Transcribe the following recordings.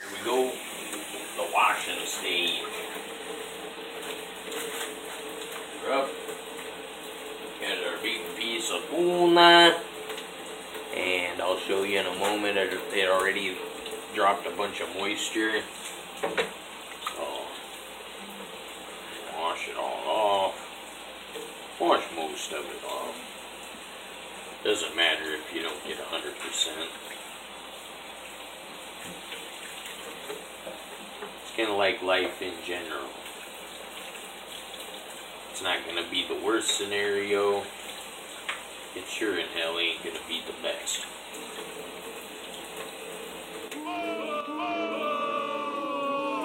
Here we go. The washing stage. Up. Here's our big piece of tuna. And I'll show you in a moment. It already dropped a bunch of moisture. So, wash it all off. Wash most of it off. Doesn't matter if you don't get 100%. It's kind of like life in general. It's not going to be the worst scenario. It sure in hell ain't going to be the best.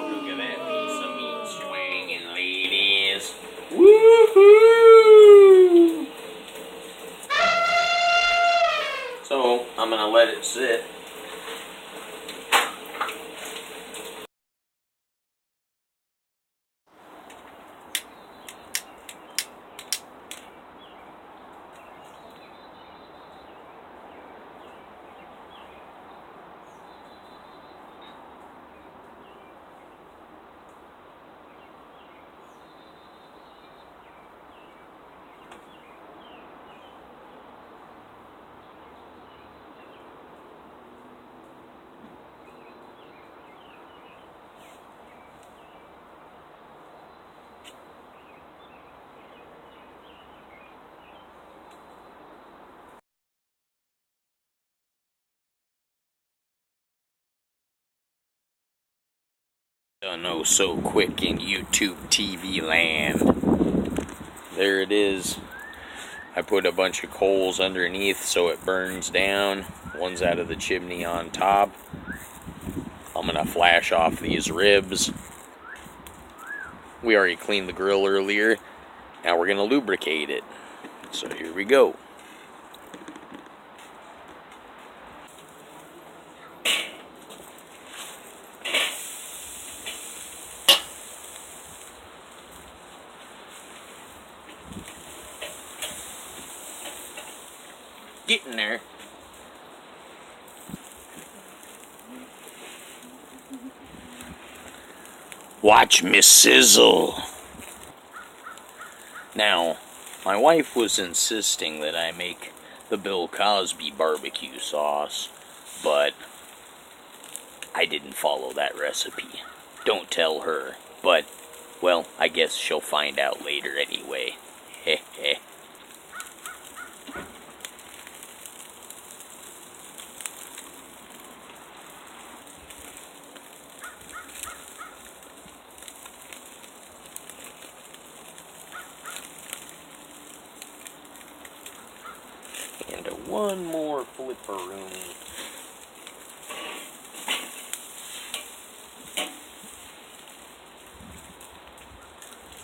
Look at that piece of meat swinging, ladies. Woohoo! So, I'm going to let it sit. Done oh so quick in YouTube TV land. There it is. I put a bunch of coals underneath so it burns down. One's out of the chimney on top. I'm gonna flash off these ribs. We already cleaned the grill earlier. Now we're gonna lubricate it. So here we go. Getting there. Watch me sizzle. Now, my wife was insisting that I make the Bill Cosby barbecue sauce, but I didn't follow that recipe. Don't tell her, but, well, I guess she'll find out later anyway. Heh heh. And one more flipperoonie.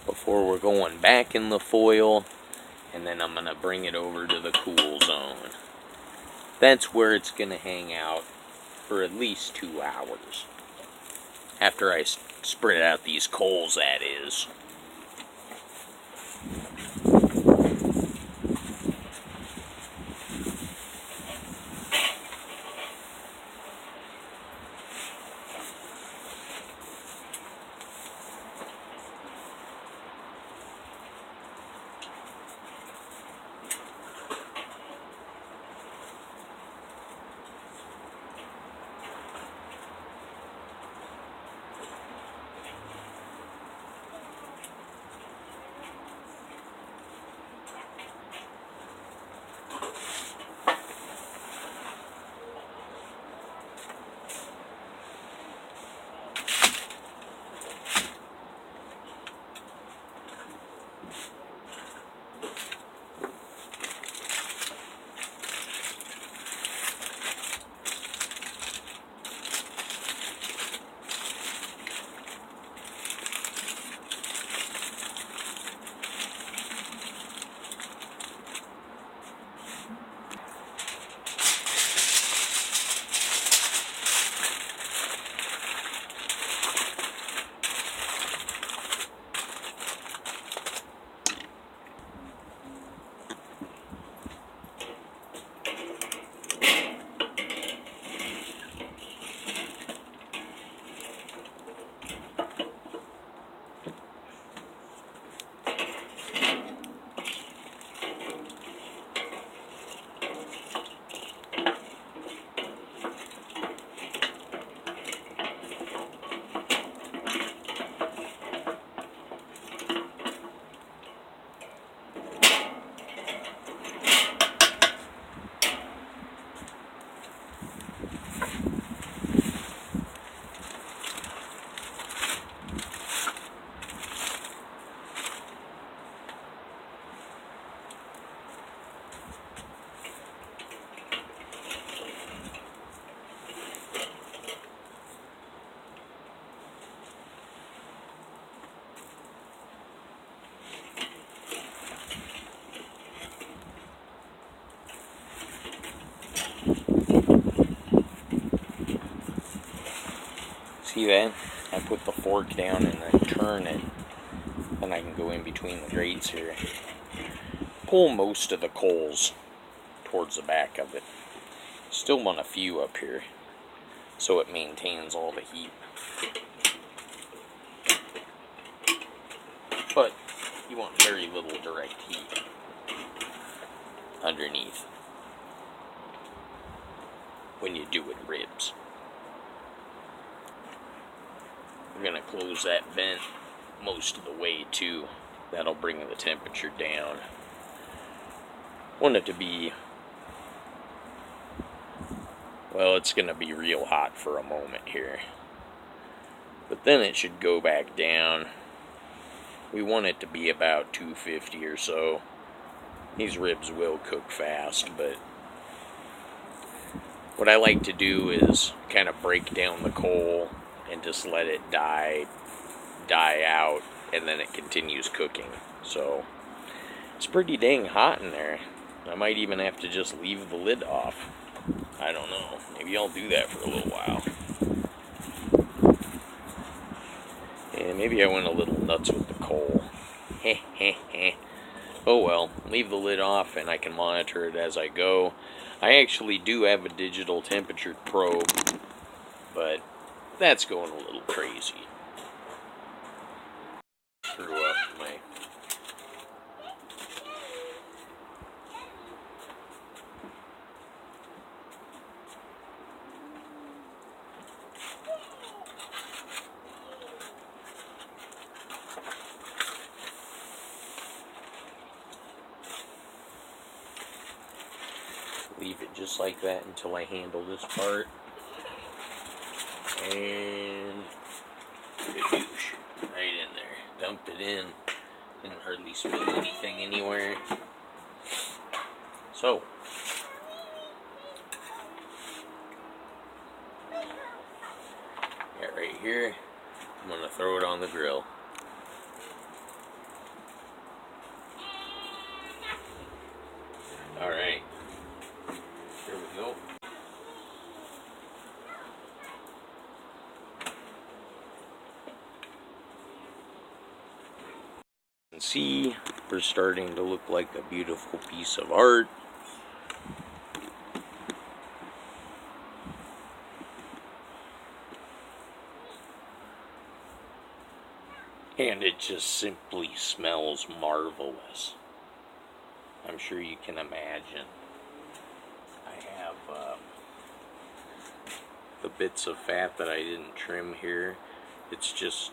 Before we're going back in the foil, and then I'm going to bring it over to the cool zone. That's where it's going to hang out for at least 2 hours. After I spread out these coals, that is. See that? I put the fork down and then turn it. Then I can go in between the grates here. Pull most of the coals towards the back of it. Still want a few up here, so it maintains all the heat. But you want very little direct heat underneath when you do it ribs. We're going to close that vent most of the way too. That'll bring the temperature down. Want it to be, well, it's going to be real hot for a moment here, but then it should go back down. We want it to be about 250 or so. These ribs will cook fast, but what I like to do is kind of break down the coal and just let it die out, and then it continues cooking. So it's pretty dang hot in there. I might even have to just leave the lid off. I don't know. Maybe I'll do that for a little while. And maybe I went a little nuts with the coal. Oh well, leave the lid off and I can monitor it as I go. I actually do have a digital temperature probe, but that's going a little crazy. Screw up my... Leave it just like that until I handle this part. And douche right in there. Dump it in. Didn't hardly spill anything anywhere. So, got right here. I'm gonna throw it on the grill. All right. Here we go. You can see we're starting to look like a beautiful piece of art. And it just simply smells marvelous. I'm sure you can imagine. I have the bits of fat that I didn't trim here. It's just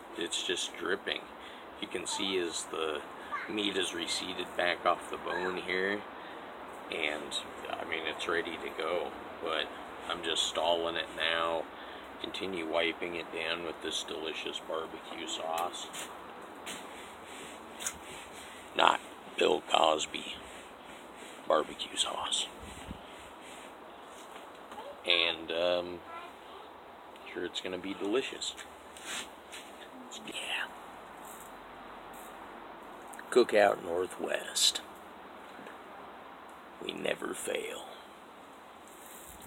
dripping. You can see as the meat is receded back off the bone here, and I mean it's ready to go. But I'm just stalling it now. Continue wiping it down with this delicious barbecue sauce. Not Bill Cosby barbecue sauce. And sure it's gonna be delicious. Yeah. Cookout Northwest. We never fail.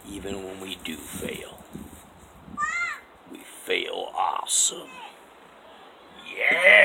Even when we do fail, we fail awesome. Yeah!